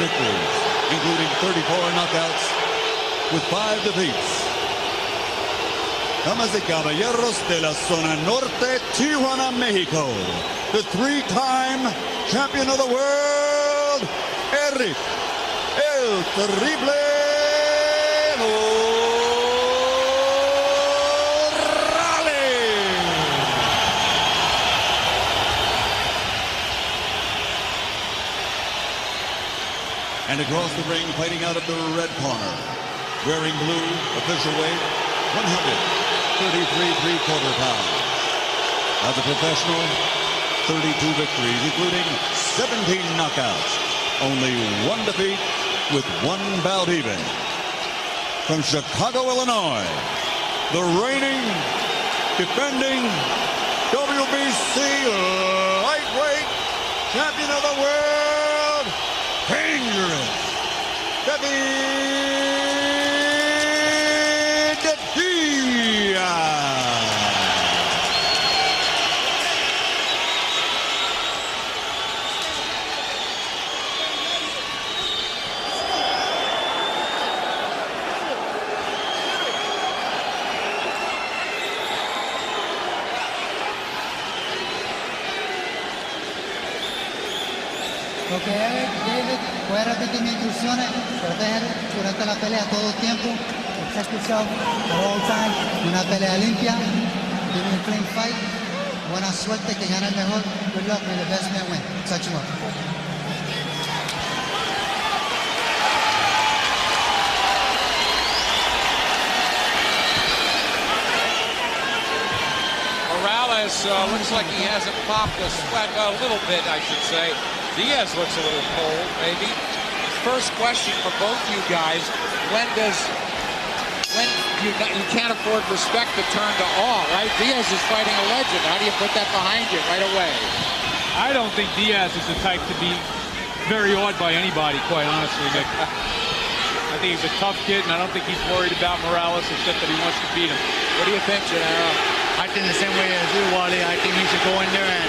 victories, including 34 knockouts with 5 defeats. Damas y caballeros de la zona norte, Tijuana, Mexico, the 3-time champion of the world, Erik El Terrible Morales. And across the ring, fighting out of the red corner, wearing blue, official weight, 133 3/4 pounds. As a professional, 32 victories, including 17 knockouts. Only 1 defeat with 1 bout even. From Chicago, Illinois, the reigning, defending WBC lightweight champion of the world, dangerous, David Diaz. Lo que Erik, David, voy a repetir mis instrucciones, proteger durante la pelea todo el tiempo, protect yourself at all times, una pelea limpia, give me a clean fight, buena suerte, que gane el mejor, good luck, may the best man win, touch him up. Morales looks like he hasn't popped a sweat, a little bit, I should say. Diaz looks a little cold, maybe. First question for both you guys: when you can't afford respect to turn to awe, right? Diaz is fighting a legend. How do you put that behind you right away? I don't think Diaz is the type to be very awed by anybody, quite honestly, Nick. I think he's a tough kid, and I don't think he's worried about Morales except that he wants to beat him. What do you think, Gennaro? I think the same way as you, Wally. I think he should go in there and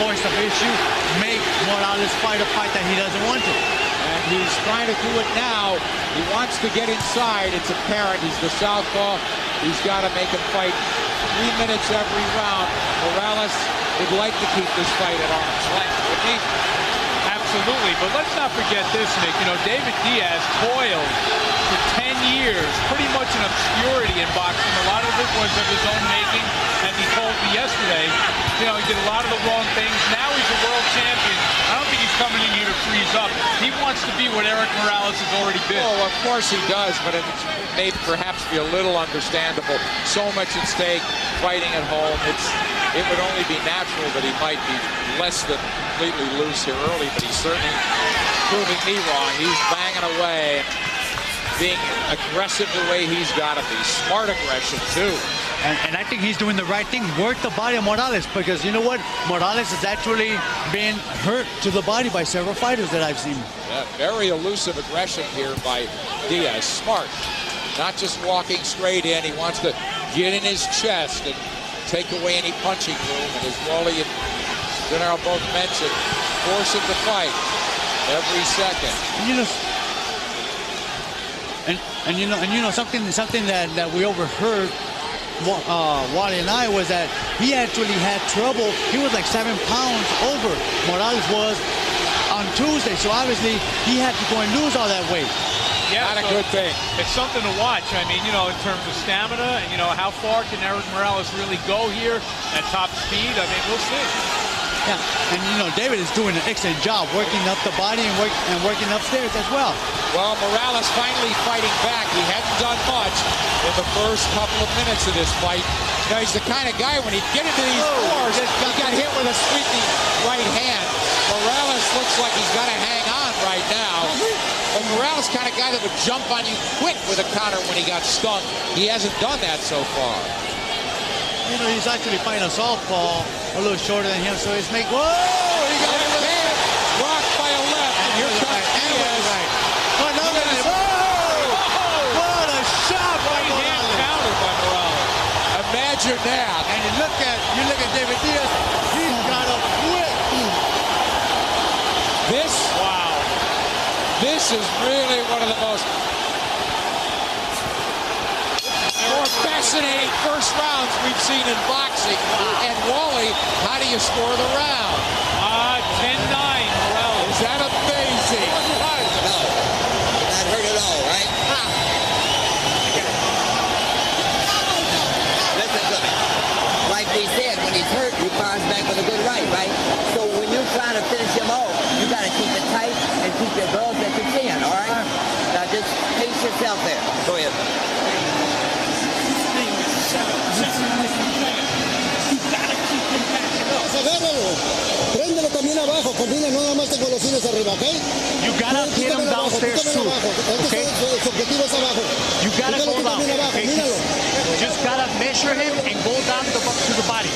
force the issue, make Morales fight a fight that he doesn't want to. And he's trying to do it now. He wants to get inside. It's apparent. He's the southpaw. He's got to make him fight 3 minutes every round. Morales would like to keep this fight at arm's length, wouldn't he? Absolutely, but let's not forget this, Nick. You know, David Diaz toiled for 10 years, pretty much in obscurity in boxing. A lot of it was of his own making, and he told me yesterday, you know, he did a lot of the wrong things. Now he's a world champion. I don't think he's coming in here to freeze up. He wants to be what Erik Morales has already been. Oh, of course he does, but it's made perhaps be a little understandable. So much at stake, fighting at home. It would only be natural that he might be less than completely loose here early, but he's certainly proving me wrong. He's banging away, being aggressive the way he's got to be. Smart aggression, too. And I think he's doing the right thing. Work the body of Morales, because you know what? Morales has actually been hurt to the body by several fighters that I've seen. Yeah, very elusive aggression here by Diaz. Smart. Not just walking straight in. He wants to get in his chest and take away any punching room. And as Wally and Gennaro both mentioned, force him to fight every second. You know something that we overheard, Wally and I, was that he actually had trouble. He was like 7 pounds over Morales was on Tuesday, so obviously he had to go and lose all that weight. Yeah, not a good thing. It's something to watch. I mean, you know, in terms of stamina, and you know, how far can Erik Morales really go here at top speed? I mean, we'll see. Yeah, and you know, David is doing an excellent job working up the body and working upstairs as well. Well, Morales finally fighting back. He hadn't done much in the first couple of minutes of this fight. Now, he's the kind of guy, when he'd get into these wars, he got hit with a sweeping right hand. Morales looks like he's got to hang on right now. But Morales kind of guy that would jump on you quick with a counter when he got stung. He hasn't done that so far. You know, he's actually fighting a southpaw a little shorter than him, so he's making... Whoa! He got hit with a hand. Rocked by a left. And here comes Diaz. What a shot by Morales. Counter by Morales. Imagine that. And you look at David Diaz, he's got a whip. This, wow. This is really one of the most more fascinating first rounds we've seen in boxing. And Wally, how do you score the round? 10-9, Morales. Is that amazing? Not hurt at all, right? Listen to me. Like they said, when he's hurt, he bounces back with a good right? So when you're trying to finish him off, you got to keep it tight and keep your gloves at your chin, all right? Now just pace yourself there. Go ahead. Agárralo, préndelo también abajo, combina, no nada más te golosines arriba, ¿ok? You gotta hit him downstairs too, okay? Su objetivo es abajo. You gotta go down, okay? Míralo. Just gotta measure him and go down to the body.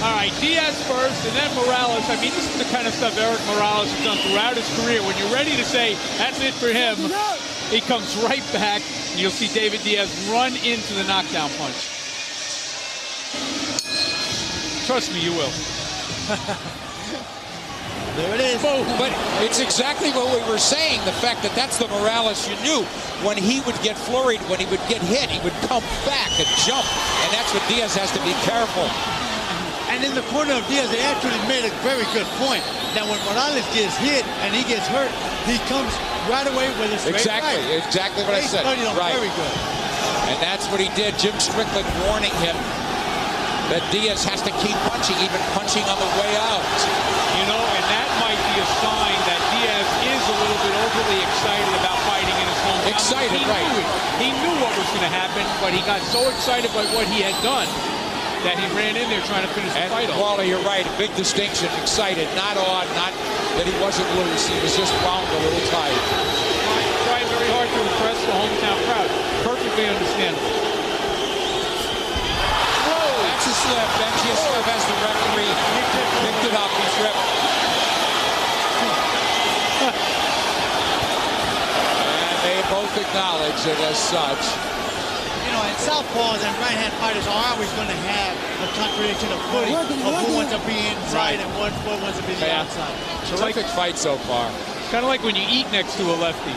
All right, Diaz first, and then Morales. I mean, this is the kind of stuff Erik Morales has done throughout his career. When you're ready to say, that's it for him, he comes right back, and you'll see David Diaz run into the knockdown punch. Trust me, you will. There it is. Boom. But it's exactly what we were saying, the fact that that's the Morales you knew. When he would get flurried, when he would get hit, he would come back and jump. And that's what Diaz has to be careful. And in the corner of Diaz, they actually made a very good point that when Morales gets hit and he gets hurt, he comes right away with a straight right. Exactly what I said. Right. Very good. And that's what he did. Jim Strickland warning him that Diaz has to keep punching, even punching on the way out. You know, and that might be a sign that Diaz is a little bit overly excited about fighting in his hometown. Excited, right. He knew what was going to happen, but he got so excited by what he had done that he ran in there trying to finish the fight off. Wally, you're right. A big distinction. Excited, not odd, not that he wasn't loose. He was just wound a little tight. Tried very hard to impress the hometown crowd. Perfectly understandable. That's a slip. Benjiaslev as the referee picked it up. He tripped. And they both acknowledge it as such. You know, and southpaws and right-hand fighters are always going to have a contradiction of footing of who wants to be inside and what wants to be the outside. Terrific fight so far. It's kind of like when you eat next to a lefty.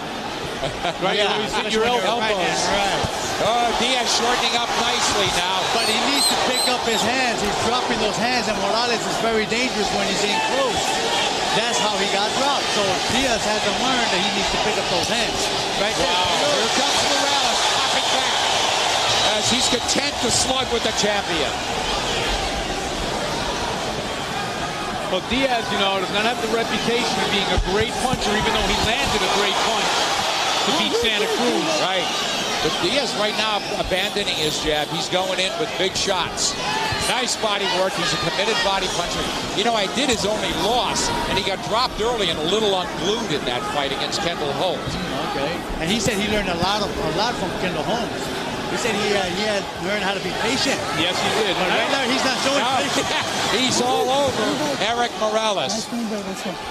Right? Yeah, You always hit your elbows. Right. Oh, Diaz shortening up nicely now. But he needs to pick up his hands. He's dropping those hands, and Morales is very dangerous when he's in close. That's how he got dropped. So Diaz has to learn that he needs to pick up those hands. Right there. Wow. Here comes Morales, popping back as he's content to slug with the champion. Well, Diaz, you know, does not have the reputation of being a great puncher, even though he landed a great punch to beat Santa Cruz. Right. But Diaz right now abandoning his jab. He's going in with big shots. Nice body work. He's a committed body puncher. You know, I did his only loss, and he got dropped early and a little unglued in that fight against Kendall Holmes. Okay. And he said he learned a lot from Kendall Holmes. He said he had learned how to be patient. Yes, he did. But right now, he's not showing patience. He's all over Erik Morales.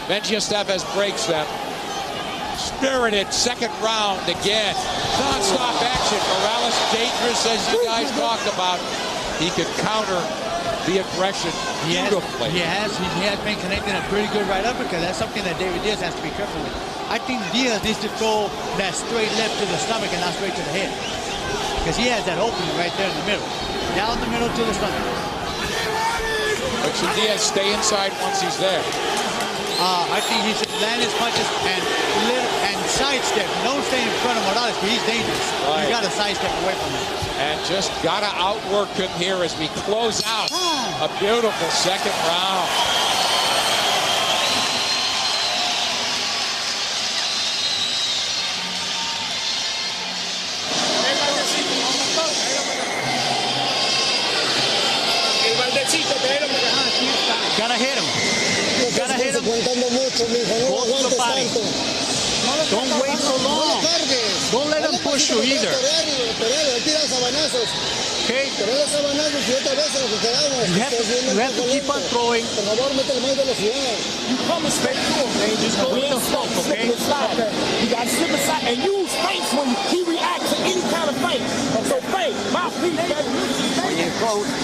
Benjiaslev breaks them. Spirited second round again. Non-stop action. Morales dangerous, as you guys talked about. He could counter the aggression beautifully. He has been connecting a pretty good right uppercut. That's something that David Diaz has to be careful with. I think Diaz needs to throw that straight left to the stomach and not straight to the head. Because he has that opening right there in the middle. Down the middle to the stomach. But should Diaz stay inside once he's there? I think he should land his punches and sidestep. Don't stay in front of Morales, because he's dangerous. Right. You got to sidestep away from him. And just got to outwork him here as we close out a beautiful second round. Gotta hit him. Gotta hit him. Go to the body. Don't wait so long. Don't let him push you either. Okay? You have to keep on throwing. You coming straight to him, man. Just go with the flow, okay? You got to slip aside and use face when he reacts to any kind of fight. So face, mouthpiece,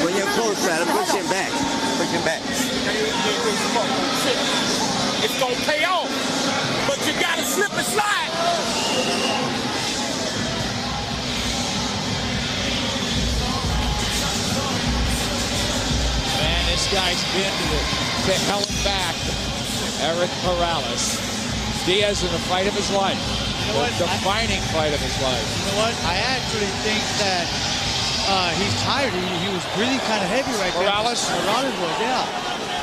When you're close, try to push him back. Push him back. It's going to pay off. But you got to slip in to held back Erik Morales. Diaz in the fight of his life. You know what? The defining fight of his life. You know what? I actually think that he's tired. He was breathing kind of heavy right there. Morales was, yeah.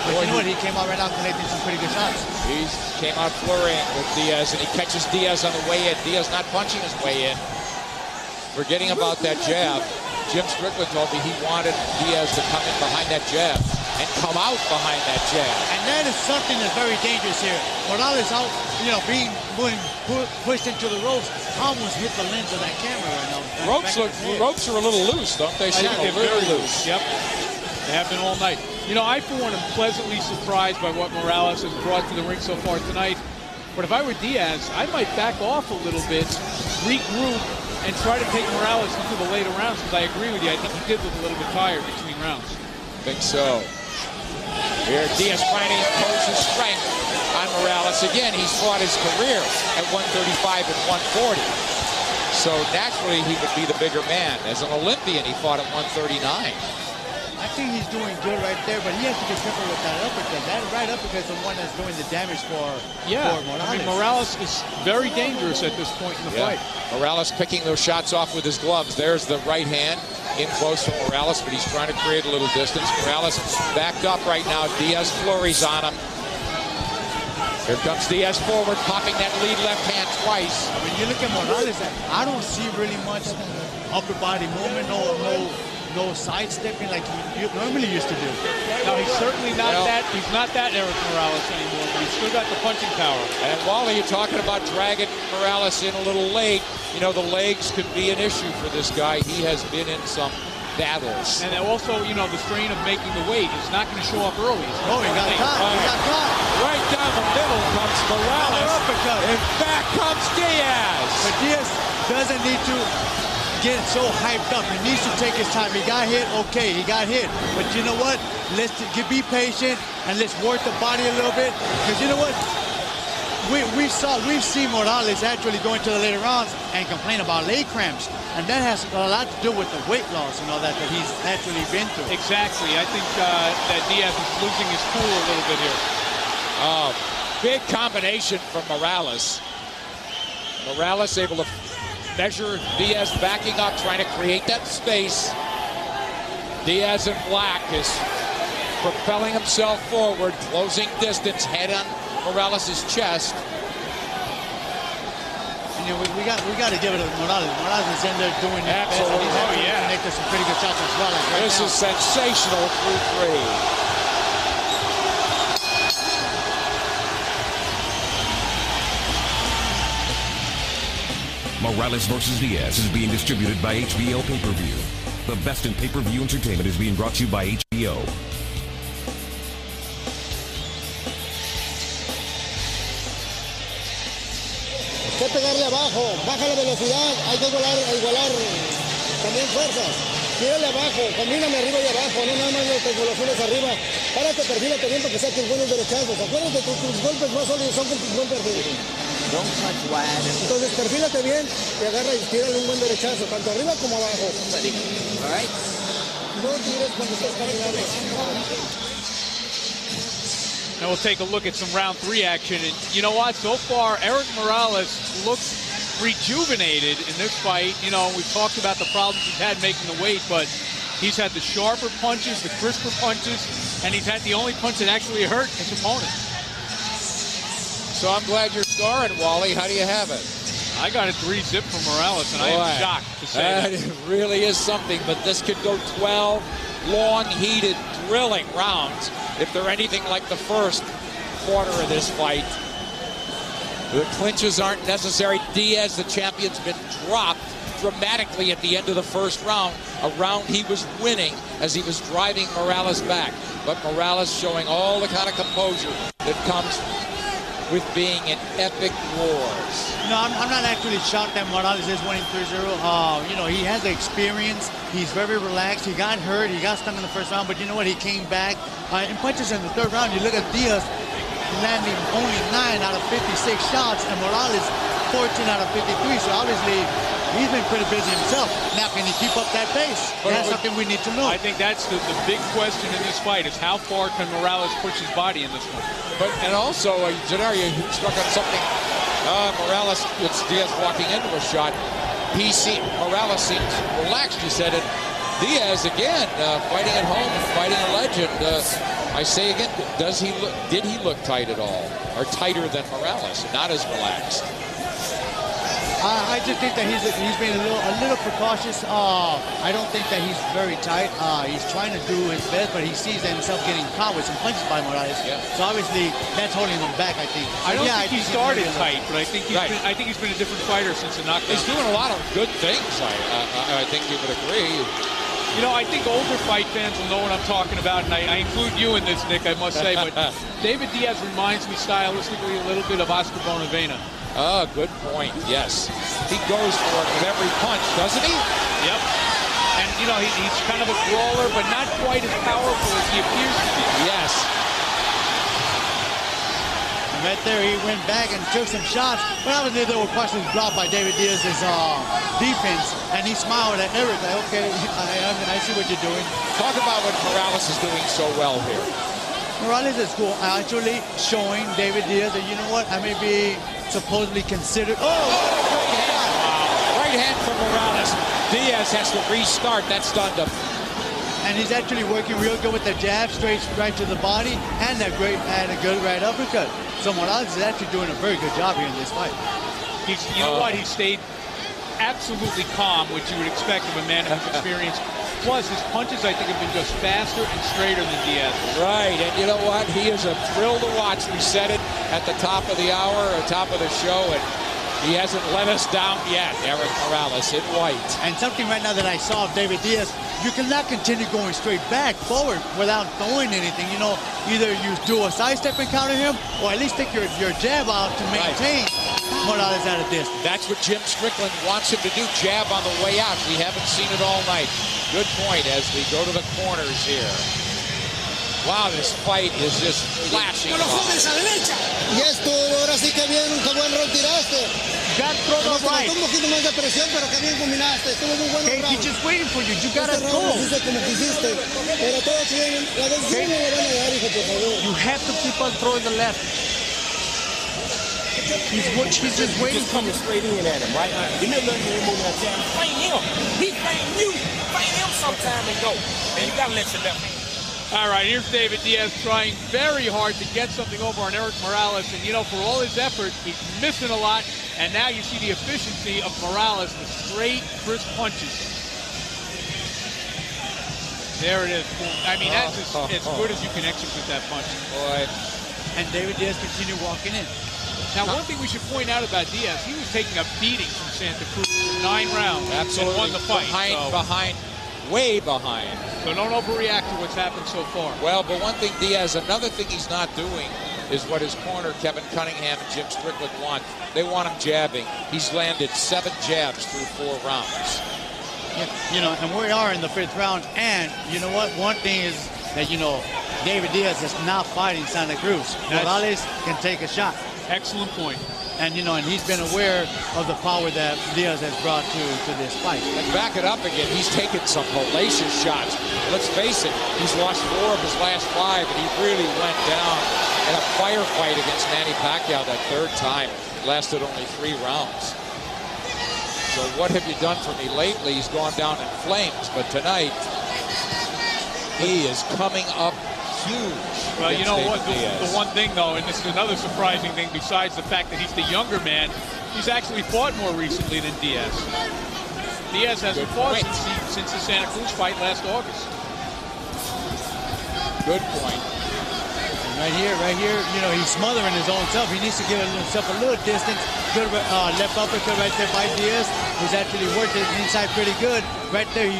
But you know what? He came out right now connecting some pretty good shots. He came out flurrying with Diaz, and he catches Diaz on the way in. Diaz not punching his way in. Forgetting about that jab. Jim Strickland told me he wanted Diaz to come in behind that jab and come out behind that jab. And that is something that's very dangerous here. Morales out, you know, being pushed into the ropes, almost hit the lens of that camera right now. Ropes are a little loose, don't they? I think they're very loose. Yep. They have been all night. You know, I, for one, am pleasantly surprised by what Morales has brought to the ring so far tonight. But if I were Diaz, I might back off a little bit, regroup, and try to take Morales into the later rounds, because I agree with you. I think he did look a little bit tired between rounds. Think so. Here, Diaz trying to impose his strength on Morales. Again, he's fought his career at 135 and 140. So naturally, he would be the bigger man. As an Olympian, he fought at 139. I think he's doing good right there, but he has to be careful with that uppercut. That right uppercut is the one that's doing the damage for Morales. I mean, Morales is very dangerous at this point in the fight. Morales picking those shots off with his gloves. There's the right hand in close from Morales, but he's trying to create a little distance. Morales backed up right now. Diaz flurries on him. Here comes Diaz forward, popping that lead left hand twice. When you look at Morales, I don't see really much upper body movement, no sidestepping like he normally used to do. Now, he's certainly not that. He's not that Erik Morales anymore, but he's still got the punching power. And Wally, you're talking about dragging Morales in a little late. You know, the legs could be an issue for this guy. He has been in some battles. And also, you know, the strain of making the weight is not going to show up early. Oh, he got caught. He got caught. Right down the middle comes Morales. And back comes Diaz. But Diaz doesn't need to get so hyped up. He needs to take his time. He got hit, okay, he got hit. But you know what? Let's be patient and let's work the body a little bit. Because you know what? We've seen Morales actually go into the later rounds and complain about leg cramps. And that has a lot to do with the weight loss and all that he's actually been through. Exactly. I think that Diaz is losing his cool a little bit here. Big combination from Morales. Morales able to measure Diaz backing up, trying to create that space. Diaz in black is propelling himself forward, closing distance, head on Morales' chest. And, you know, we got to give it to Morales. Morales is in there doing that. Absolutely. He's connected some pretty good shots as well. Like this is sensational through three. Morales vs. Diaz is being distributed by HBO Pay-Per-View. The best in pay-per-view entertainment is being brought to you by HBO. Hay que pegarle abajo, baja la velocidad, hay que igualar también fuerzas. Tírale abajo, combíname arriba y abajo, no nada más los angulaciones arriba. Párate, perfílate bien para que saques buenos derechazos. Acuérdate que tus golpes más sólidos son con tus buen perfil. Don't punch wide. Entonces perfílate bien y agarra y tírale un buen derechazo, tanto arriba como abajo. All right? No tires cuando estés caminando. Now we'll take a look at some round 3 action. And you know what? So far, Erik Morales looks rejuvenated in this fight. You know, we've talked about the problems he's had making the weight, but he's had the sharper punches, the crisper punches, and he's had the only punch that actually hurt his opponent. So I'm glad you're scoring, Wally. How do you have it? I got a 3-zip from Morales, and I am shocked to say that. It really is something, but this could go 12 long, heated, thrilling rounds if they're anything like the first quarter of this fight. The clinches aren't necessary. Diaz, the champion's been dropped dramatically at the end of the first round, a round he was winning as he was driving Morales back. But Morales showing all the kind of composure that comes with being in epic wars. No, I'm not actually shocked that Morales is winning 3-0. You know, he has the experience. He's very relaxed. He got hurt. He got stung in the first round, but you know what? He came back. In punches in the third round, you look at Diaz landing only 9 out of 56 shots, and Morales 14 out of 53. So obviously, he's been pretty busy himself. Now, can he keep up that pace? That's something we need to know. I think that's the big question in this fight is how far can Morales push his body in this one? And also, Gennaro, you struck on something. Morales, it's Diaz walking into a shot. Morales seems relaxed, you said it. Diaz, again, fighting at home and fighting a legend. I say again, did he look tight at all? Or tighter than Morales, not as relaxed? I just think that he's been a little precautious. I don't think that he's very tight. He's trying to do his best, but he sees himself getting caught with some punches by Morales. Yeah. So obviously that's holding him back, I think. So I don't think he started tight, but I think he's been a different fighter since the knockdown. He's doing a lot of good things. I think you would agree. You know, I think older fight fans will know what I'm talking about, and I include you in this, Nick, I must say. But David Diaz reminds me stylistically a little bit of Oscar Bonavena. Oh, good point, yes. He goes for it with every punch, doesn't he? Yep. And, you know, he's kind of a brawler, but not quite as powerful as he appears to be. Yes. And right there, he went back and took some shots. But obviously, there were questions blocked by David Diaz's defense, and he smiled at Erik, like, okay, I see what you're doing. Talk about what Morales is doing so well here. Morales is cool, actually showing David Diaz that, you know what, I may be supposedly considered. Right hand from Morales. Diaz has to restart. That stunned him. And he's actually working real good with the jab, straight right to the body, and a good right uppercut. So Morales is actually doing a very good job here in this fight. You know what? He stayed absolutely calm, which you would expect of a man of his experience. Plus, his punches, I think, have been just faster and straighter than Diaz. Right, and you know what? He is a thrill to watch. We said it at the top of the hour, or top of the show, and he hasn't let us down yet, Erik Morales in white. And something right now that I saw of David Diaz, you cannot continue going straight back, forward, without throwing anything. You know, either you do a sidestep and counter him, or at least take your jab out to maintain Morales at a distance. That's what Jim Strickland wants him to do, jab on the way out. We haven't seen it all night. Good point as we go to the corners here. Wow, this fight is just flashing. Y esto, ahora sí que bien, qué buen round tiraste. Got throw the right. Un poquito más de presión, pero que bien combinaste. Estuvo muy bueno el round. He's just waiting for you. You gotta go. Como quisiste. Pero todo bien. La decisión no le van a dar, hijo, por favor. You have to keep on throwing the left. He's just waiting for you. Straight in at him, right? You never let him move that jab. Fight him. He fight you. Fight him sometime and go. And you gotta let your left hand. All right, here's David Diaz trying very hard to get something over on Erik Morales. And, you know, for all his effort, he's missing a lot. And now you see the efficiency of Morales with straight, crisp punches. There it is. I mean, that's as good as you can execute that punch. Boy. And David Diaz continued walking in. Now, one thing we should point out about Diaz, he was taking a beating from Santa Cruz for 9 rounds. Absolutely. And won the fight. Way behind. So don't overreact to what's happened so far. Well, but one thing, Diaz, another thing he's not doing is what his corner, Kevin Cunningham and Jim Strickland, want. They want him jabbing. He's landed 7 jabs through 4 rounds. Yeah, you know, and we are in the 5th round. And you know what? One thing is that, you know, David Diaz is not fighting Santa Cruz. Morales can take a shot. Excellent point. And, you know, and he's been aware of the power that Diaz has brought to this fight. And back it up again, he's taken some hellacious shots. Let's face it, he's lost 4 of his last 5, and he really went down in a firefight against Manny Pacquiao that 3rd time. Lasted only 3 rounds. So what have you done for me lately? He's gone down in flames, but tonight, he is coming up huge. Well, you know what? The one thing, though, and this is another surprising thing besides the fact that he's the younger man, he's actually fought more recently than Diaz. Diaz hasn't fought since the Santa Cruz fight last August. Good point. And right here, you know, he's smothering his own self. He needs to give himself a little distance. Good left uppercut right there by Diaz, who's actually worked it inside pretty good. Right there,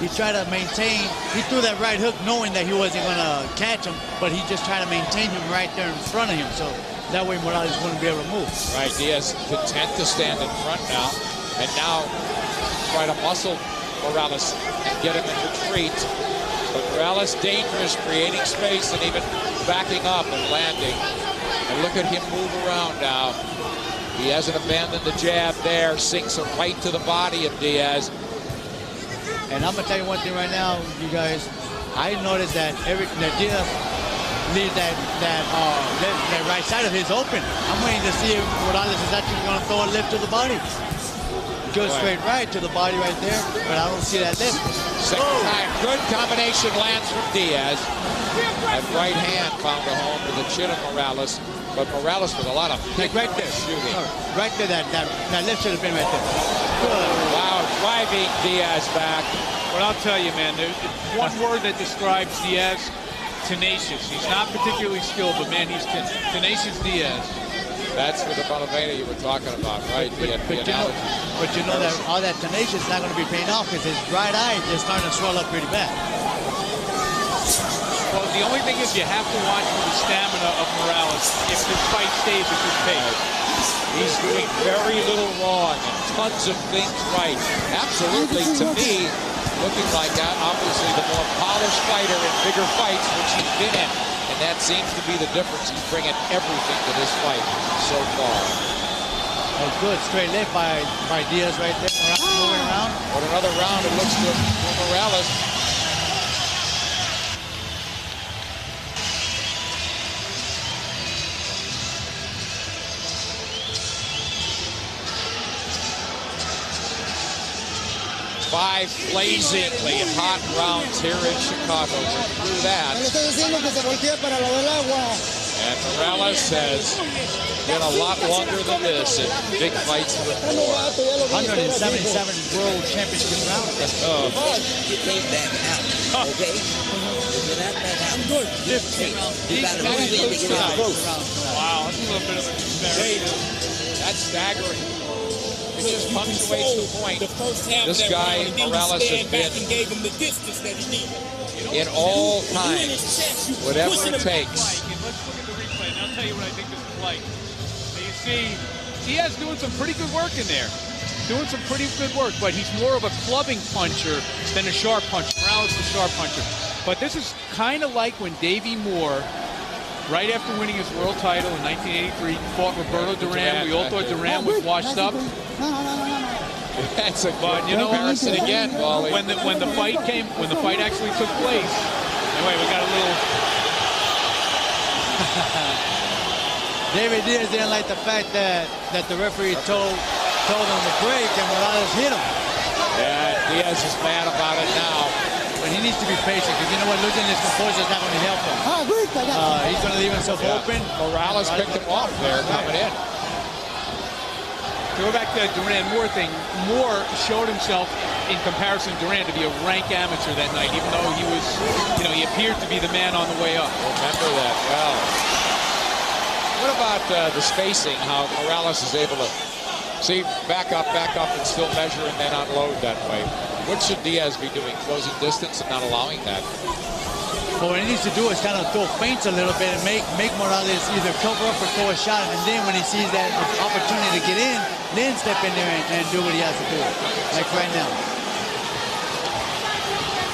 he tried to maintain. He threw that right hook knowing that he wasn't going to catch him, but he just tried to maintain him right there in front of him. So that way Morales wouldn't be able to move. Right, Diaz content to stand in front now. And now try to muscle Morales and get him in retreat. But Morales dangerous, creating space and even backing up and landing. And look at him move around now. He hasn't abandoned the jab there. Sinks it right to the body of Diaz. And I'm gonna tell you one thing right now, you guys. I noticed that Diaz leaves that right side of his open. I'm waiting to see if Morales is actually gonna throw a lift to the body. Goes straight right to the body right there, but I don't see that lift. Second time, good combination lands from Diaz. That right hand found a home to the chin of Morales, but Morales with a lot of right there shooting. Right there, that lift should have been right there. Good. Wow, driving Diaz back. But I'll tell you, man, there's one word that describes Diaz: tenacious. He's not particularly skilled, but man, he's tenacious Diaz. That's with the Bonavena you were talking about, right? But you know that all that tenacious is not going to be paying off because his right eye is starting to swell up pretty bad. Well, the only thing is you have to watch for the stamina of Morales if this fight stays at this pace. He's doing very little wrong and tons of things right. Absolutely, to me, looking like that, obviously the more polished fighter in bigger fights, which he's been in. And that seems to be the difference. He's bringing everything to this fight so far. That's good. Straight left by Diaz right there. Moving around. What another round it looks good for Morales. Five blazingly hot rounds here in Chicago. We're through that. And Morales has been a lot longer than this in big fights before. 177 World Championship rounds. You can't back out, okay? You're not back out. I'm good. You got to move in to get it close. Wow, that's a little bit of a disparity. That's staggering. It just punctuates the point. This guy, Morales, has been in all times, whatever it takes. Let's look at the replay, and I'll tell you what I think this is like. So you see, Diaz doing some pretty good work in there. Doing some pretty good work, but he's more of a clubbing puncher than a sharp puncher. Morales is a sharp puncher. But this is kind of like when Davey Moore, right after winning his world title in 1983, fought Roberto Duran. We all thought Duran was washed up. That's a good comparison again, Wally. When the fight actually took place. Anyway, we got a little. David Diaz didn't like the fact that the referee told him to break and Morales hit him. Yeah, Diaz is mad about it now. But he needs to be patient because you know what, losing his composure is not going to help him. He's going to leave himself open. Morales picked him off there coming in. To go back to that Duran-Moore thing, Moore showed himself in comparison to Duran to be a rank amateur that night, even though he was, he appeared to be the man on the way up. Remember that well. What about the spacing, how Morales is able to see back up, and still measure and then unload that way? What should Diaz be doing? Closing distance and not allowing that? Well, what he needs to do is kind of throw feints a little bit and make Morales either cover up or throw a shot, and then when he sees that opportunity to get in, then step in there and do what he has to do, like right now.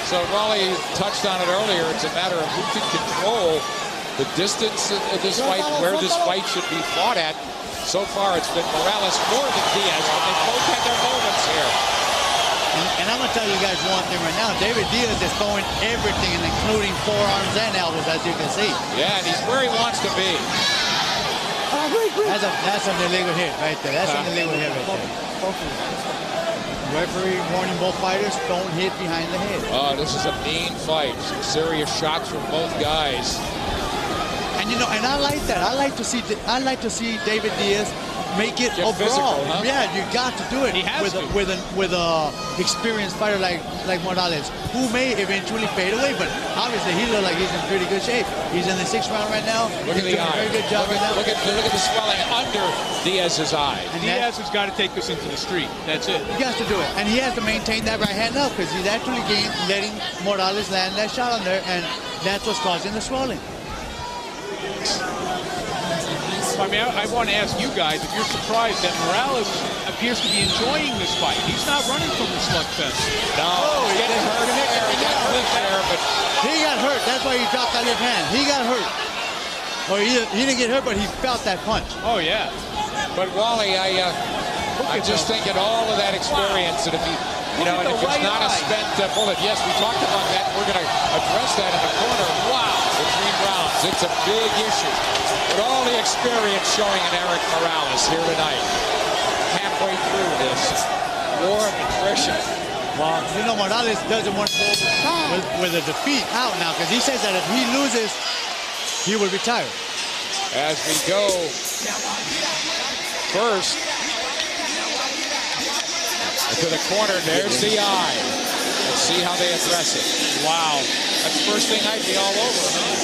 So Raleigh touched on it earlier. It's a matter of who can control the distance of this fight, where this fight should be fought at. So far, it's been Morales more than Diaz, but they both had their moments here. And I'm going to tell you guys one thing right now. David Diaz is throwing everything, including forearms and elbows, as you can see. Yeah, and he's where he wants to be. That's an illegal hit right there. That's an illegal hit right there. Referee warning both fighters, don't hit behind the head. Oh, this is a mean fight. Some serious shots from both guys. And and I like that. I like to see David Diaz make it a brawl. Huh? Yeah, you got to do it with a experienced fighter like Morales, who may eventually fade away, but obviously he looks like he's in pretty good shape. He's in the 6th round right now. Look at the eye. Very good job right now. Look at the swelling under Diaz's eye. And Diaz has got to take this into the street. That's it. He has to do it, and he has to maintain that right hand up because he's actually letting Morales land that shot on there, and that's what's causing the swelling. I mean, I want to ask you guys if you're surprised that Morales appears to be enjoying this fight. He's not running from the slugfest. No, he got hurt there. He got hurt there, but he got hurt. That's why he dropped that left hand. He got hurt. Or he didn't get hurt, but he felt that punch. Oh, yeah. But Wally, I'm just thinking all of that experience, and if he, and if it's not a spent bullet, yes, we talked about that. We're going to address that in the corner. Wow, between rounds, it's a big issue. But all the experience showing in Erik Morales here tonight, halfway through this war of attrition. Well, Morales doesn't want to go with a defeat out now, because he says that if he loses, he will retire. As we go first to the corner, there's the eye. Let's see how they address it. Wow, that's the first thing I'd be all over, huh?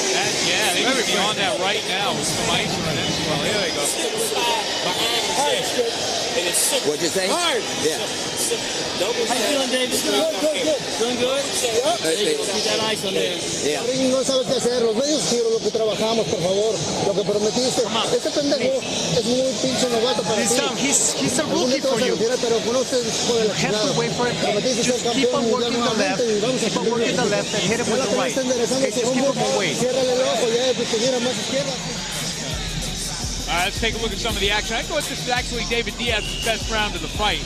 Yeah, they would be on that right now with some ice on it. Well, here they go. What'd you say? Hard. Yeah. How you feeling, David? Good. Doing good? There you go. Keep that ice on there. Yeah. No sabes qué hacer, los medios giros, lo que trabajamos, por favor, lo que prometiste. Este pendejo es muy pinche novato para ti. He's a rookie for you. Pero conoce You have to wait for it. Just keep on working the left. Keep on working the left and hit him with the right. Okay, just keep him away. Ciérrale el ojo, ya tuviera más izquierda. All right, let's take a look at some of the action. I thought this is actually David Diaz's best round of the fight.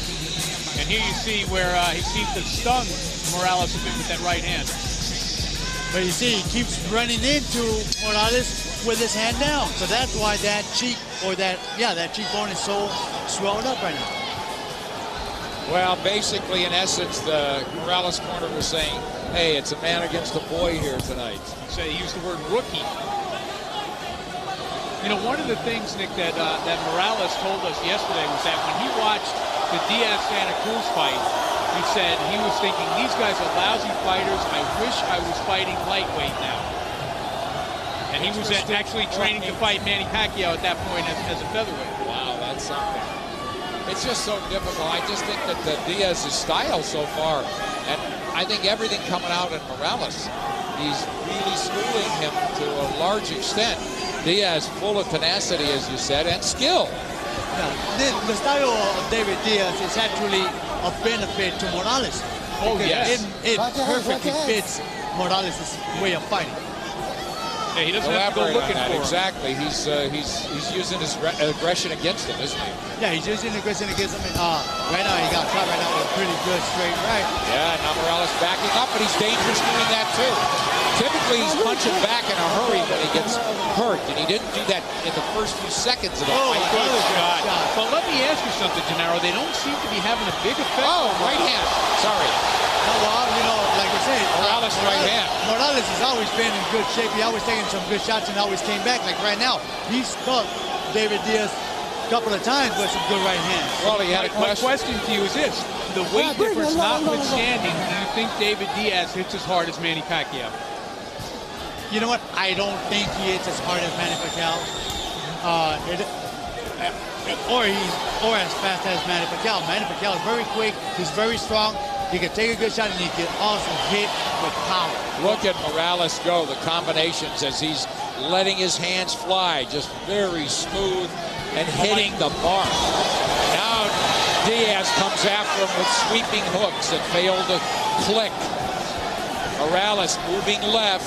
And here you see where he seems to stun Morales a bit with that right hand. But you see, he keeps running into Morales with his hand down. So that's why that cheek, or that cheekbone is so swelled up right now. Well, basically, in essence, the Morales corner was saying, hey, it's a man against a boy here tonight. He used the word rookie. One of the things, Nick, that Morales told us yesterday was that when he watched the Diaz-Santa Cruz fight, he said he was thinking, these guys are lousy fighters. I wish I was fighting lightweight now. And he was actually training to fight Manny Pacquiao at that point as a featherweight. Wow, that's something. It's just so difficult. I just think that Diaz's style so far, and I think everything coming out in Morales, he's really schooling him to a large extent. Diaz full of tenacity, as you said, and skill. Yeah, the style of David Diaz is actually a benefit to Morales. Oh, yes. It perfectly fits Morales' way of fighting. Yeah, he doesn't have to go looking for him. Exactly. He's using his aggression against him, isn't he? Yeah, he's using aggression against him. Right now, he got caught right now with a pretty good straight right. Yeah, now Morales backing up, but he's dangerous doing that too. Typically, he's punching back in a hurry when he gets hurt, and he didn't do that in the first few seconds of the fight. Good shot. But let me ask you something, Gennaro. They don't seem to be having a big effect. Oh, right hand. Sorry. Well, like I said, Morales right hand. Morales has always been in good shape. He always taken some good shots and always came back. Like right now, he stuck David Diaz a couple of times with some good right hands. Well, he had a question. My question to you is this. The weight difference notwithstanding, do you think David Diaz hits as hard as Manny Pacquiao? You know what? I don't think he hits as hard as Manny Pacquiao. Or as fast as Manny Pacquiao. Manny Pacquiao is very quick. He's very strong. He can take a good shot, and he can also hit with power. Look at Morales go, the combinations as he's letting his hands fly, just very smooth and hitting the bar. Now Diaz comes after him with sweeping hooks that fail to click. Morales moving left,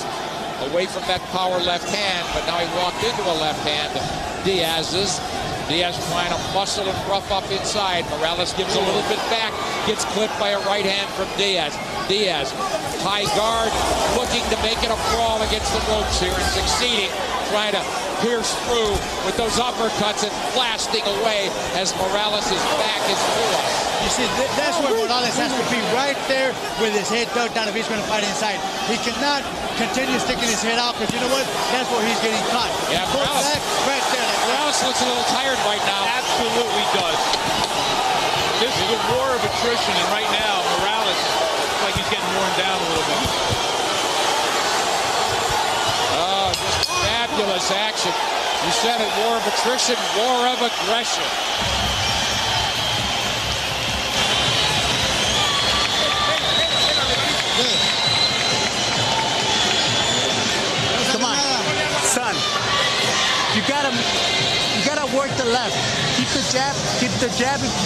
away from that power left hand, but now he walked into a left hand. Diaz trying to muscle and rough up inside. Morales gives a little bit back, gets clipped by a right hand from Diaz. Diaz, high guard, looking to make it a brawl against the ropes here and succeeding, trying to pierce through with those uppercuts and blasting away as Morales' back is full. You see, that's where Morales has to be, right there with his head dug down if he's going to fight inside. He cannot continue sticking his head out, because you know what? That's where he's getting caught. Yeah, Morales, back right there. Morales looks a little tired right now. Absolutely does. This is a war of attrition, and right now, Morales looks like he's getting worn down a little bit. Oh, just fabulous action. You said it, war of attrition, war of aggression. Come on, son. You gotta work the left. Keep the jab,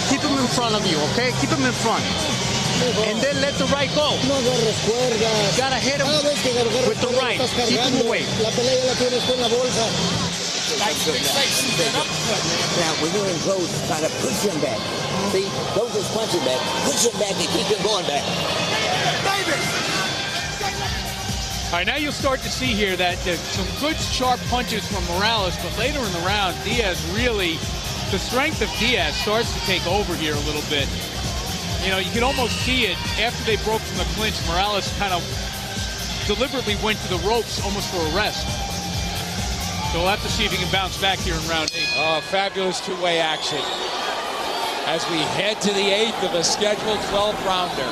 keep him in front of you, okay? Keep him in front. And then let the right go. No agarres cuerdas. Gotta hit him with the right. Keep him away. La pelea ya la tienes tú en la bolsa. Now, when you're in close, try to push him back. See, don't just punch him back. Push him back and keep him going back. All right, now you'll start to see here that there's some good sharp punches from Morales, but later in the round, Diaz really, the strength of Diaz starts to take over here a little bit. You know, you can almost see it after they broke from the clinch. Morales kind of deliberately went to the ropes almost for a rest. So we'll have to see if he can bounce back here in round 8. Fabulous two-way action as we head to the 8th of a scheduled 12-rounder.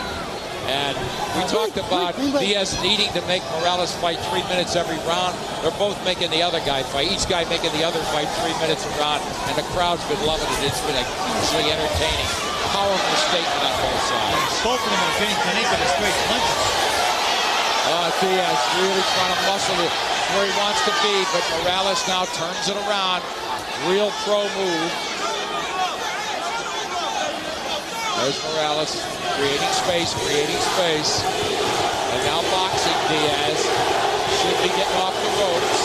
And we talked about Diaz needing to make Morales fight 3 minutes every round. They're both making the other guy fight. Each guy making the other fight 3 minutes a round. And the crowd's been loving it. It's been hugely entertaining. Powerful statement on both sides. Both of them are getting connected with straight punches. Diaz really trying to muscle it where he wants to be. But Morales now turns it around. Real pro move. There's Morales creating space. And now boxing Diaz. Should be getting off the ropes.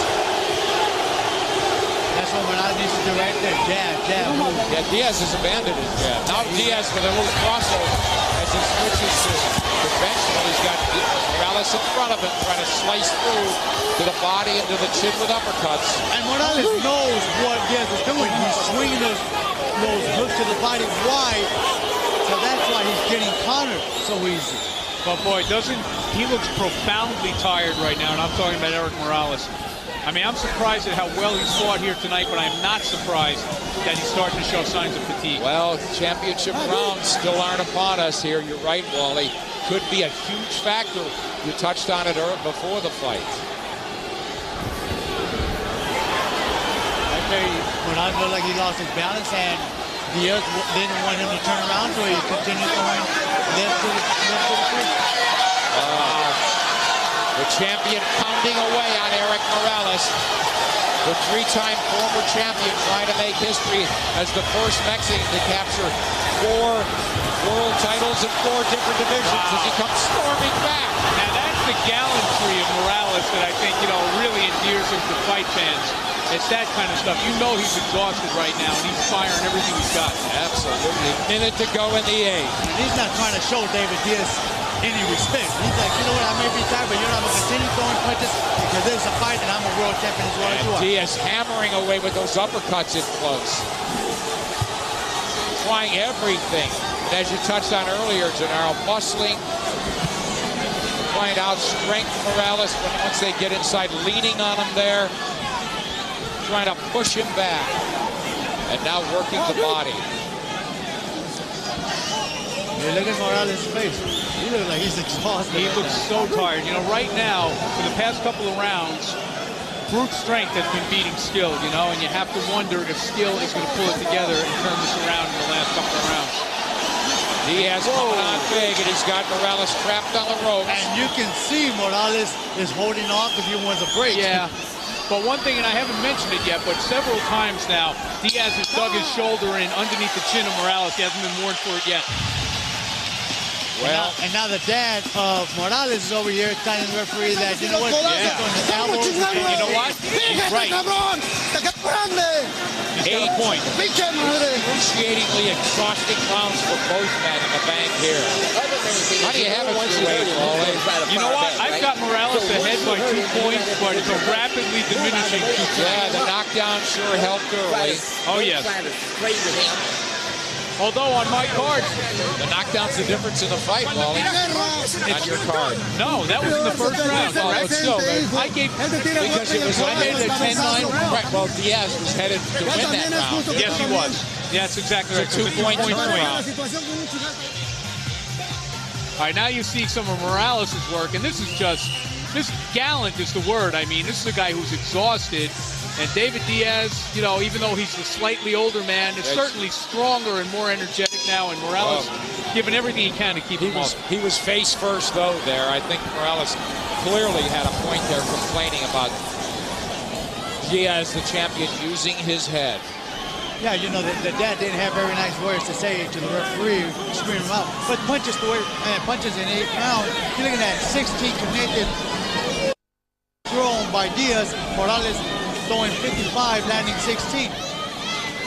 That's what Morales needs to do right there. Jab, move. Yeah, Diaz has abandoned his jab. Now Diaz with a little crossover as he switches to conventional. He's got Morales in front of him trying to slice through to the body and to the chin with uppercuts. And Morales knows what Diaz is doing. He's swinging those hooks to the body wide. So that's why he's getting countered so easy. But boy, he looks profoundly tired right now, and I'm talking about Erik Morales. I mean, I'm surprised at how well he's fought here tonight, but I'm not surprised that he's starting to show signs of fatigue. Well, championship rounds still aren't upon us here. You're right, Wally. Could be a huge factor. You touched on it before the fight. Morales looked like he lost his balance, and Diaz didn't want him to turn around, so he continued throwing left to the face. The champion pounding away on Erik Morales. The three-time former champion trying to make history as the first Mexican to capture 4 world titles in 4 different divisions as he comes storming back. Now that's the gallantry of Morales that I think, really endears him to fight fans. It's that kind of stuff. You know he's exhausted right now, and he's firing everything he's got. Absolutely. Minute to go in the 8th. And he's not trying to show David Diaz any respect. He's like, you know what, I may be tired, but I'm going to continue throwing punches because this is a fight, and I'm a world champion as well as you are. Diaz hammering away with those uppercuts in close. Trying everything. And as you touched on earlier, Gennaro, muscling. Trying to outstrength Morales once they get inside, leaning on him there. Trying to push him back. And now working the body. Yeah, look at Morales' face. He looks like he's exhausted. He looks so tired. Right now, for the past couple of rounds, brute strength has been beating skill, and you have to wonder if skill is going to pull it together and turn this around in the last couple of rounds. Diaz coming on big, and he's got Morales trapped on the ropes. And you can see Morales is holding off if he wants a break. Yeah. But one thing, and I haven't mentioned it yet, but several times now, Diaz has dug his shoulder in underneath the chin of Morales. He hasn't been warned for it yet. Well, and now the dad of Morales is over here telling the referee that, you know what, yeah. elbows, And you know what? He's right. 8 points. Excruciatingly exhausting rounds for both men in the bank here. How do you have it this way, Wally? You know what? I've got Morales ahead by 2 points, but it's a rapidly diminishing 2 points. Yeah, the knockdown sure helped early. Oh, yes. Although on my card, the knockdown's the difference in the fight, Wally. On your card. No, that was in the first round. Oh, but still, I gave because it was I made it a 10-9. Right, well, Diaz was headed to win that round. Yes, he was. Yes, exactly right. 2-point round. All right, now you see some of Morales' work, and this gallant is the word. I mean, this is a guy who's exhausted. And David Diaz, even though he's a slightly older man, is certainly stronger and more energetic now. And Morales giving everything he can to keep him off. He was face first, though, there. I think Morales clearly had a point there complaining about Diaz, the champion, using his head. Yeah, the dad didn't have very nice words to say to the referee, scream him out. But punches in 8 rounds, you're looking at 16 connected thrown by Diaz. Morales throwing 55, landing 16.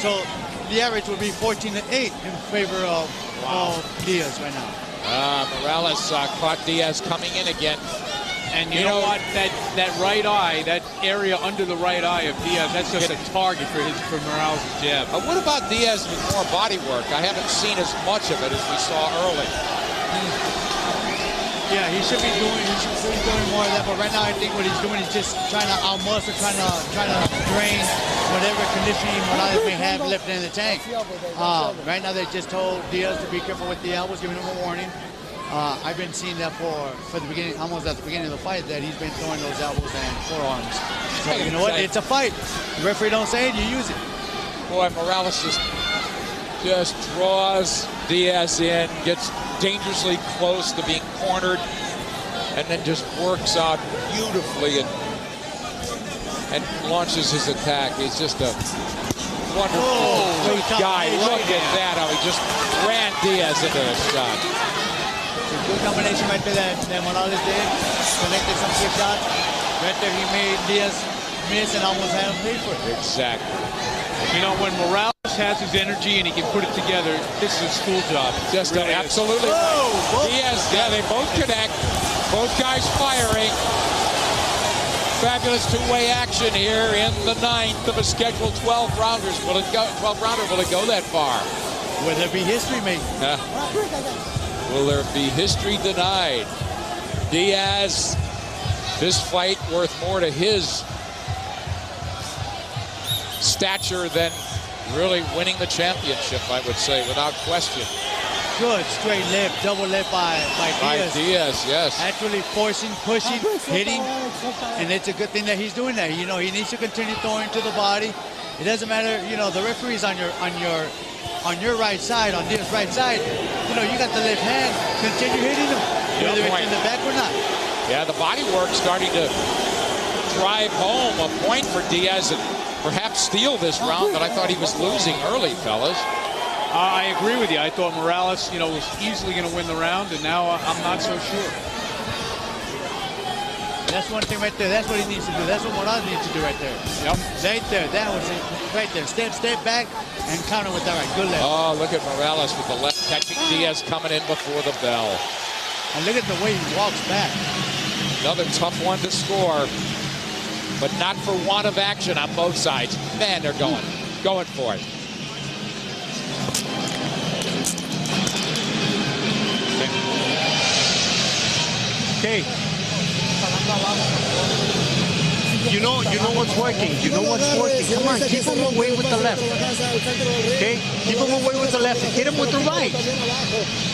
So the average would be 14-8 in favor of Diaz right now. Morales caught Diaz coming in again. And you know what? That right eye, that area under the right eye of Diaz, that's just a target for Morales' jab. What about Diaz with more body work? I haven't seen as much of it as we saw early. Yeah, he should be doing more of that. But right now, I think what he's doing is just trying to outmuscle, trying to drain whatever conditioning Morales may have left in the tank. Right now, they just told Diaz to be careful with the elbows, giving him a warning. I've been seeing that for the beginning, almost at the beginning of the fight, that he's been throwing those elbows and forearms. So you know what? It's a fight. The referee don't say it, you use it. Boy, Morales just draws Diaz in, gets dangerously close to being cornered, and then just works out beautifully and launches his attack. He's just a wonderful guy. Look at that, how he just ran Diaz into a shot. Good combination right there that Morales did. Connected some good shots. Right there he made Diaz miss and almost had him pay for it. Exactly. You know, when Morales has his energy and he can put it together, this is a school job. Just really absolutely. Diaz, yeah, they both connect. Both guys firing. Fabulous two-way action here in the 9th of a scheduled 12-rounders. Will it go 12-rounder? Will it go that far? Will there be history made? Will there be history denied? Diaz, this fight worth more to his stature than really winning the championship, I would say, without question. Good straight left, double left by Diaz. By Diaz, yes. Actually forcing, pushing, hitting, and it's a good thing that he's doing that. You know, he needs to continue throwing to the body. It doesn't matter, you know, the referee's on your right side, on Diaz's right side. You know, you got the left hand, continue hitting him, whether it's in the back or not. Yeah, the body work starting to drive home a point for Diaz and perhaps steal this round that I thought he was losing early, fellas. I agree with you. I thought Morales, you know, was easily going to win the round, and now I'm not so sure. That's one thing right there. That's what he needs to do. That's what Morales needs to do right there. Yep. Right there. That was it. Right there. Step back and counter with that right. Good left. Oh, look at Morales with the left catching Diaz coming in before the bell. And look at the way he walks back. Another tough one to score, but not for want of action on both sides. Man, they're going for it. Okay. You know what's working. You know what's working. Come on, keep him away with the left. Okay? Keep him away with the left. Hit him with the right.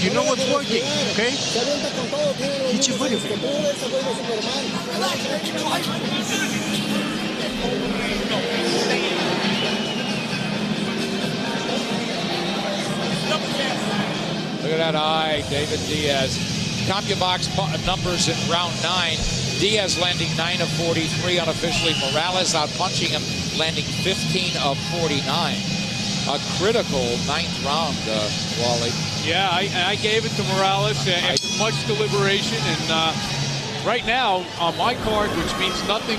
You know what's working. Okay? Hit your booty. Look at that eye, David Diaz. CompuBox numbers in round 9. Diaz landing 9 of 43 unofficially. Morales out-punching him, landing 15 of 49. A critical 9th round, Wally. Yeah, I gave it to Morales after much deliberation. And right now, on my card, which means nothing,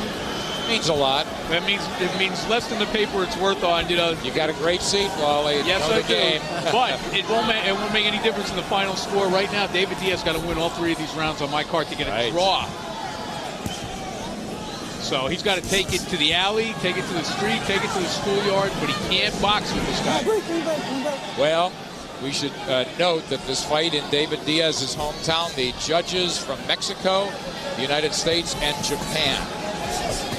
means a lot. That means it means less than the paper it's worth on. You know, you got a great seat, Wally. Yes, I do. But it won't make any difference in the final score. Right now, David Diaz got to win all 3 of these rounds on my card to get a draw. So he's got to take it to the alley, take it to the street, take it to the schoolyard, but he can't box with this guy. Well, we should note that this fight in David Diaz's hometown, the judges from Mexico, the United States, and Japan.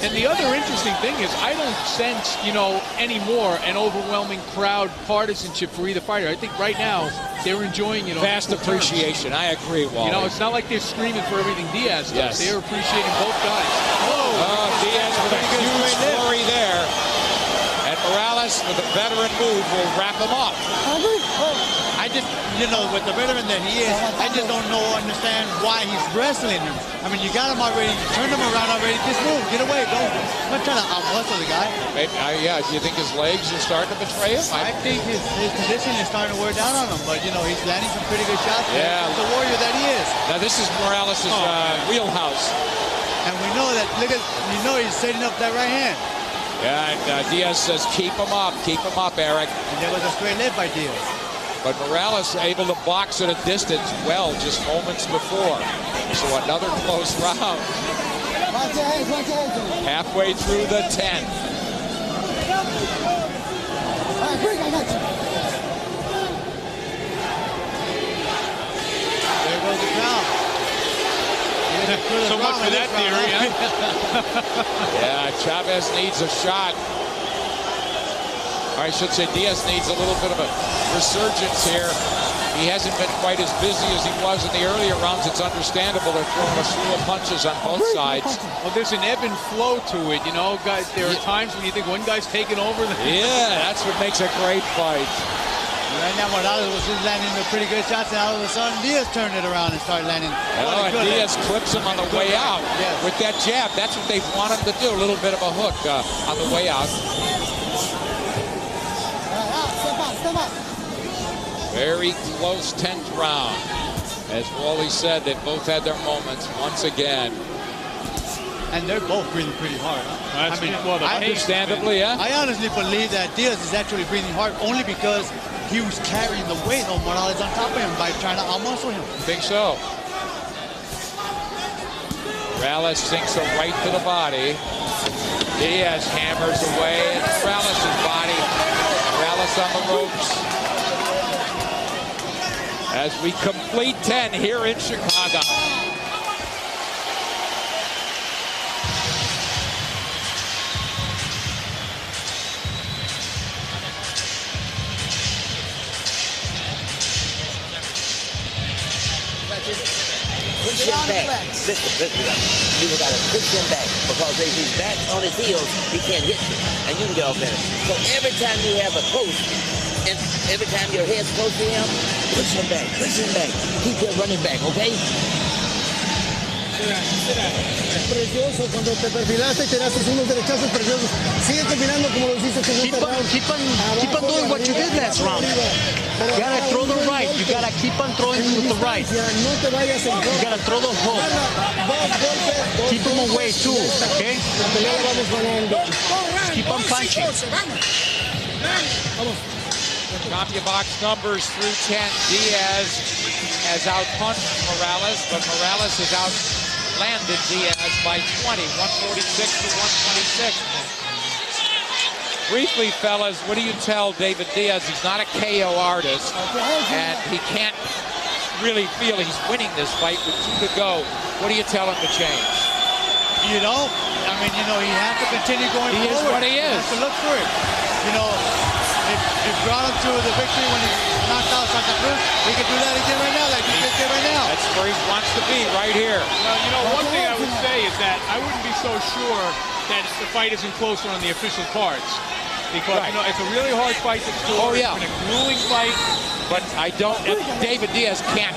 And the other interesting thing is I don't sense, you know, anymore an overwhelming crowd partisanship for either fighter. I think right now they're enjoying, you know, vast appreciation. I agree, Wally. You know, it's not like they're screaming for everything Diaz does. Yes. They're appreciating both guys. Oh, Diaz with a huge flurry there. And Morales with a veteran move will wrap him up. I just, you know, with the veteran that he is, I just don't understand why he's wrestling him. I mean, you got him already, you turned him around already. Just move, get away. I'm not trying to out-muscle the guy. Yeah, do you think his legs are starting to betray him? I think his condition is starting to wear down on him, but, you know, he's landing some pretty good shots. Yeah. He's the warrior that he is. Now, this is Morales' wheelhouse. And we know that, look at, you know he's setting up that right hand. Yeah, and Diaz says, keep him up, Erik. And there was a straight left by Diaz. But Morales able to box at a distance well just moments before. So another close round. Halfway through the 10. There goes the crowd. So much for that theory, huh? Yeah, Chavez needs a shot. Or I should say Diaz needs a little bit of a resurgence here. He hasn't been quite as busy as he was in the earlier rounds. It's understandable. They're throwing a slew of punches on both sides. Well, there's an ebb and flow to it, you know. Guys, there are times when you think one guy's taking over. Yeah, that's what makes a great fight. Right now, Morales was just landing the pretty good shots, and all of a sudden, Diaz turned it around and started landing. Oh, and Diaz clips him on the way out with that jab. That's what they want him to do, a little bit of a hook on the way out. Very close 10th round. As Wally said, they both had their moments once again. And they're both breathing pretty hard. Huh? I mean, well, understandably, yeah. I honestly believe that Diaz is actually breathing hard only because he was carrying the weight of Morales on top of him by trying to outmuscle him. I think so. Morales sinks a right to the body. Diaz hammers away at Morales' body. Morales on the ropes. As we complete 10 here in Chicago. Push him back. Listen. You gotta push him back because if he's back on his heels, he can't hit you, and you can get off at him. So every time you have a close, and every time your head's close to him, push him back. Keep him running back, okay? Precioso, cuando te perfilaste y tiraste unos derechazos preciosos. Sigue combinando como lo hiciste en este round. Keep on doing what you did last round. You gotta throw the right. You gotta keep on throwing with the right. No te vayas en You gotta throw the hook. Keep him away too, okay? La pelea la vamos ganando. Keep on punching. CompuBox numbers through 10. Diaz has outpunched Morales, but Morales has outlanded Diaz by 20, 146 to 126. Briefly, fellas, what do you tell David Diaz? He's not a KO artist, and he can't really feel he's winning this fight with 2 to go. What do you tell him to change? You know, I mean, you know, he has to continue going forward. He is what he is. He has to look for it. You know, it brought him to the victory when he knocked out Santa Cruz. He can do that again right now, like he just did right now. That's where he wants to be, right here. Well, you know, one thing I would say is that I wouldn't be so sure that the fight isn't closer on the official cards. Because, you know, it's a really hard fight to score. Oh, yeah. It's been a grueling fight. But I don't, David Diaz can't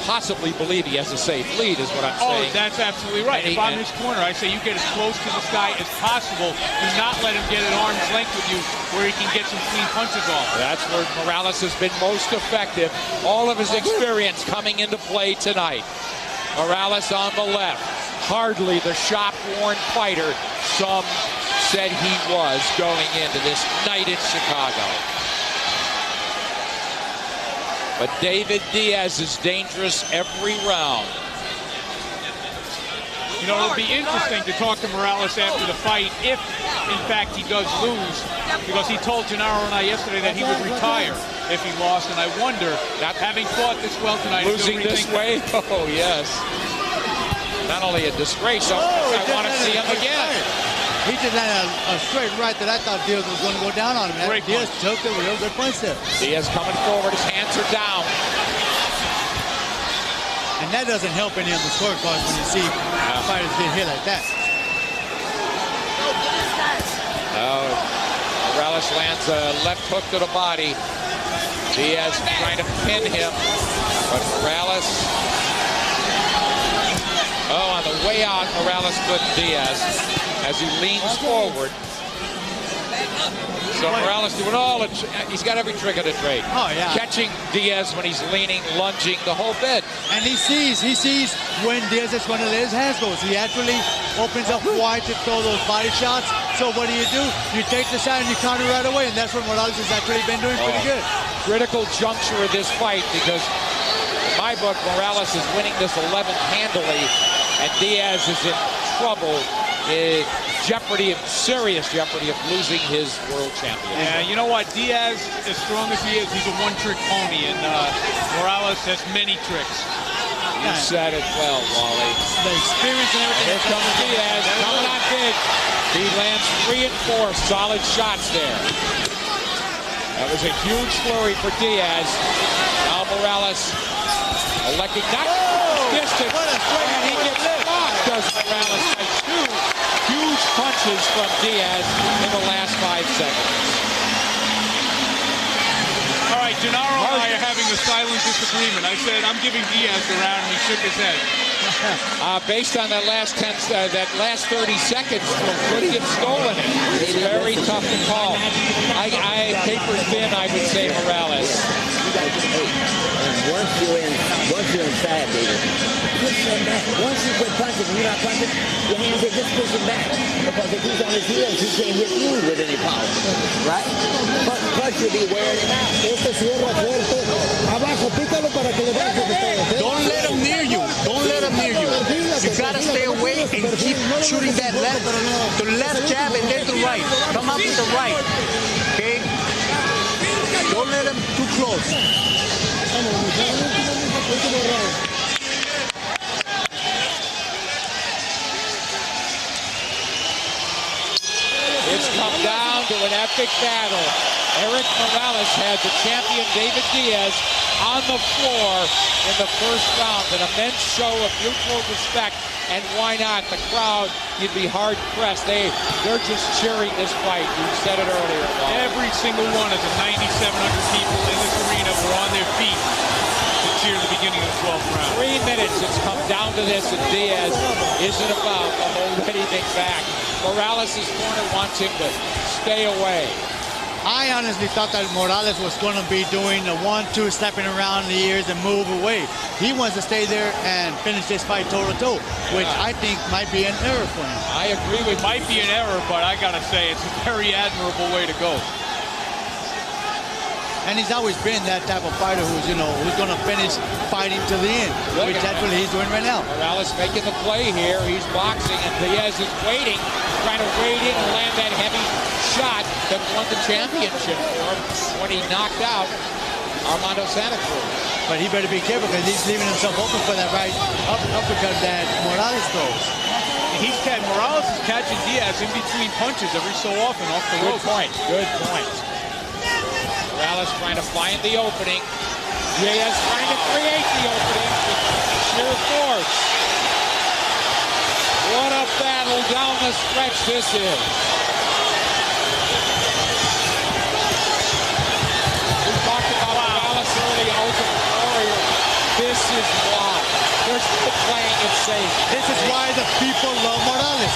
possibly believe he has a safe lead, is what I'm saying. Oh, that's absolutely right. If I'm in his corner, I say you get as close to this guy as possible. Do not let him get at arm's length with you where he can get some clean punches off. That's where Morales has been most effective. All of his experience coming into play tonight. Morales on the left. Hardly the shop-worn fighter some said he was going into this night in Chicago. But David Diaz is dangerous every round. You know, it'll be interesting to talk to Morales after the fight if, in fact, he does lose. Because he told Gennaro and I yesterday that he would retire if he lost. And I wonder, having fought this well tonight, losing this way? Oh, yes. Not only a disgrace, I want to see him again. He just landed a straight right that I thought Diaz was going to go down on him. Diaz took it with a good punch there. Diaz coming forward, his hands are down. And that doesn't help any of the scorecards when you see fighters get hit like that. Morales lands a left hook to the body. Diaz trying to pin him, but Morales... Oh, on the way out, Morales clipped Diaz as he leans forward. So Morales doing all, he's got every trick of the trade. Oh, yeah. Catching Diaz when he's leaning, lunging, the whole bit. And he sees when Diaz is going to let his hands go. So he actually opens up wide to throw those body shots. So what do? You take the shot and you counter right away, and that's what Morales has actually been doing pretty good. Critical juncture of this fight because, in my book, Morales is winning this 11th handily, and Diaz is in trouble, in jeopardy, serious jeopardy of losing his world championship. Yeah, you know what? Diaz, as strong as he is, he's a one-trick pony, and Morales has many tricks. You said it well, Wally. The experience and everything. Here comes Diaz, coming on big. He lands 3 and 4 solid shots there. That was a huge flurry for Diaz. Now Morales electing not distance, and he gets blocked, does Morales, by 2 huge punches from Diaz in the last 5 seconds. All right, Gennaro and I are having a silent disagreement. I said I'm giving Diaz the round, and he shook his head. Based on that last 30 seconds, could get stolen. It's very tough to call. Paper thin, I would say Morales. Once you're inside, David, push him back. Once you quit punching, you're not punching, your hands are just pushing back. Because if he's on his heels, he can't hit you with any power. Right? Punch will be wearing him out. Este cierra fuerte. Abajo, pícalo para que le baje. Don't let him near you. Don't let him near you. You gotta stay away and keep shooting that left, the left jab and then the right. Come up with the right. Okay? Don't let him too close. It's come down to an epic battle. Erik Morales had the champion David Diaz on the floor in the first round. An immense show of mutual respect, and why not? The crowd, you'd be hard-pressed. They're just cheering this fight. You said it earlier, Bob. Every single one of the 9,700 people in this arena were on their feet to cheer the beginning of the 12th round. 3 minutes, it's come down to this, and Diaz isn't about to hold anything back. Morales' corner wants him to stay away. I honestly thought that Morales was going to be doing the 1-2, slapping around the ears and move away. He wants to stay there and finish this fight toe-to-toe, which I think might be an error for him. I agree with you. It might be an error, but I got to say, it's a very admirable way to go. And he's always been that type of fighter who's going to finish fighting to the end, which that's what he's doing right now. Morales making the play here. He's boxing, and Diaz is waiting, trying to wade in and land that heavy shot that won the championship for him when he knocked out Armando Santa Cruz. But he better be careful because he's leaving himself open for that right uppercut that Morales throws. Morales is catching Diaz in between punches every so often off the rope. Good point. Morales trying to find the opening. Diaz trying to create the opening with sheer force. What a battle down the stretch this is. We talked about Morales early, Ultimate Warrior. This is why. There's no playing it safe. This is why the people love Morales.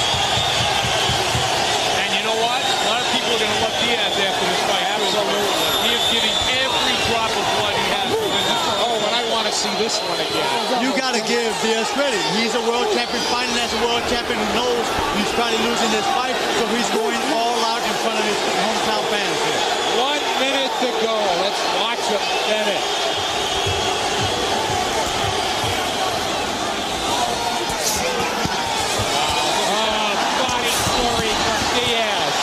And you know what? A lot of people are going to love Diaz after this fight. Absolutely. He is giving every drop of blood he has to win this fight. Oh, and I want to see this one again. You got to give Diaz credit. He's a world champion, fighting as a world champion who knows he's probably losing this fight, so he's going all out in front of his hometown fans here. 1 minute to go. Let's watch him finish. Body flurry from Diaz.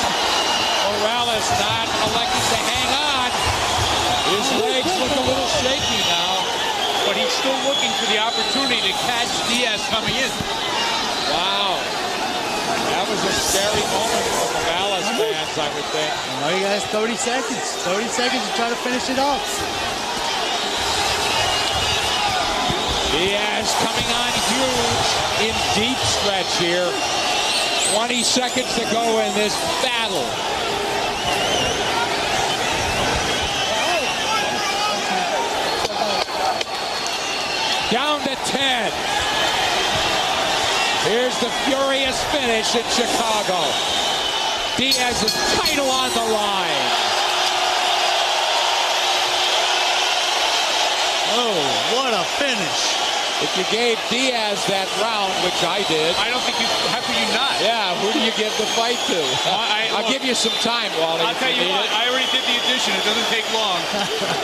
Morales not electing to hang on. His legs look a little shaky now. But he's still looking for the opportunity to catch Diaz coming in. Wow. That was a scary moment for Morales fans, I would think. Well, he has 30 seconds. 30 seconds to try to finish it off. Diaz coming on huge in deep stretch here. 20 seconds to go in this battle. Down to 10. Here's the furious finish in Chicago. Diaz's title on the line. Oh, what a finish. If you gave Diaz that round, which I did. I don't think you, how could you not? Yeah, who do you give the fight to? I'll give you some time, Wally. I'll tell you what, I already did the addition. It doesn't take long.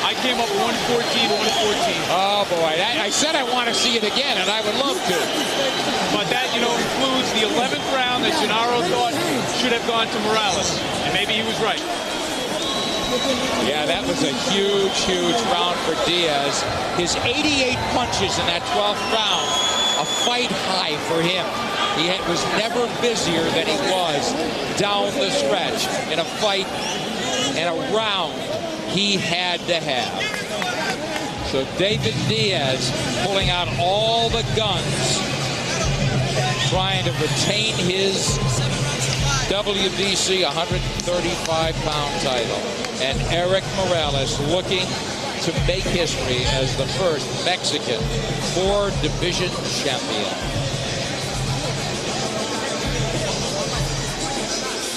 I came up 114, 114. Oh, boy. I said I want to see it again, and I would love to. But that, you know, includes the 11th round that Gennaro thought should have gone to Morales. And maybe he was right. Yeah, that was a huge, huge round for Diaz. His 88 punches in that 12th round, a fight high for him. He was never busier than he was down the stretch in a fight and a round he had to have. So David Diaz pulling out all the guns, trying to retain his WBC 135-pound title. And Erik Morales looking to make history as the first Mexican four-division champion.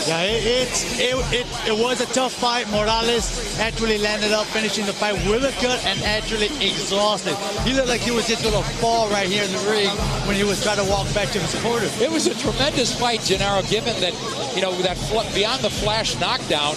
Yeah, it was a tough fight. Morales actually landed up finishing the fight with a cut and actually exhausted. He looked like he was just going to fall right here in the ring when he was trying to walk back to his corner. It was a tremendous fight, Gennaro, given that, you know, that beyond the flash knockdown,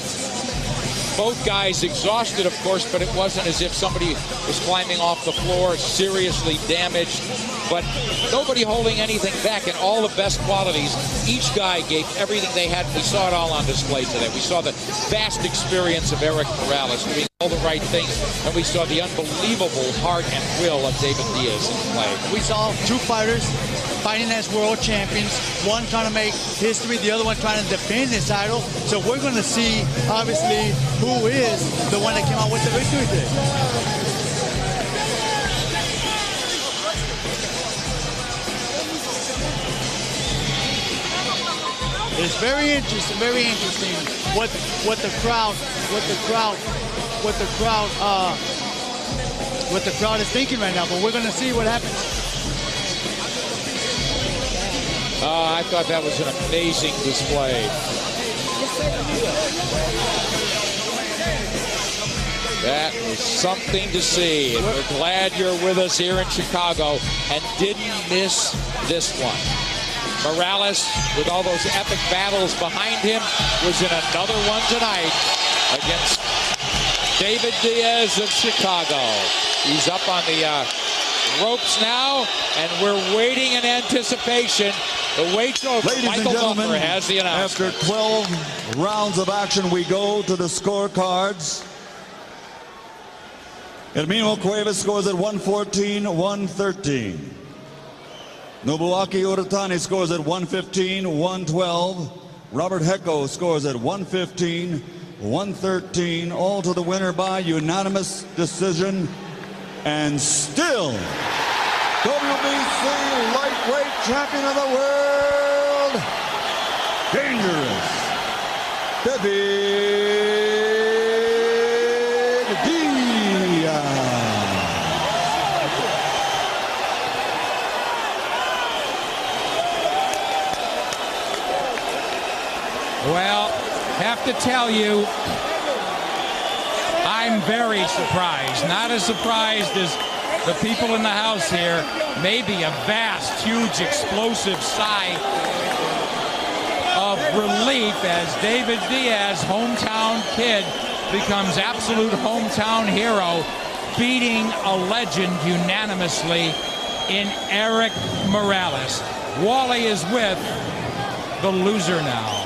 both guys exhausted, of course, but it wasn't as if somebody was climbing off the floor, seriously damaged. But nobody holding anything back in all the best qualities. Each guy gave everything they had. We saw it all on display today. We saw the vast experience of Erik Morales doing all the right things, and we saw the unbelievable heart and will of David Diaz in play. We saw two fighters fighting as world champions, one trying to make history, the other one trying to defend his title. So we're going to see, obviously, who is the one that came out with the victory today. It's very interesting what the crowd is thinking right now. But we're going to see what happens. I thought that was an amazing display. That was something to see. And we're glad you're with us here in Chicago and didn't miss this one. Morales, with all those epic battles behind him, was in another one tonight against David Diaz of Chicago. He's up on the ropes now, and we're waiting in anticipation. The weight's over. Ladies Michael and gentlemen, Buffer has the announcement. after 12 rounds of action, we go to the scorecards. Hermino Cuevas scores at 114-113. Nobuaki Uratani scores at 115-112. Robert Hecko scores at 115-113. All to the winner by unanimous decision. And still, WBC lightweight champion of the world, dangerous, David Diaz. Well, have to tell you, I'm very surprised. Not as surprised as the people in the house here. Maybe a vast, huge, explosive sigh of relief as David Diaz, hometown kid, becomes absolute hometown hero, beating a legend unanimously in Erik Morales. Wally is with the loser now.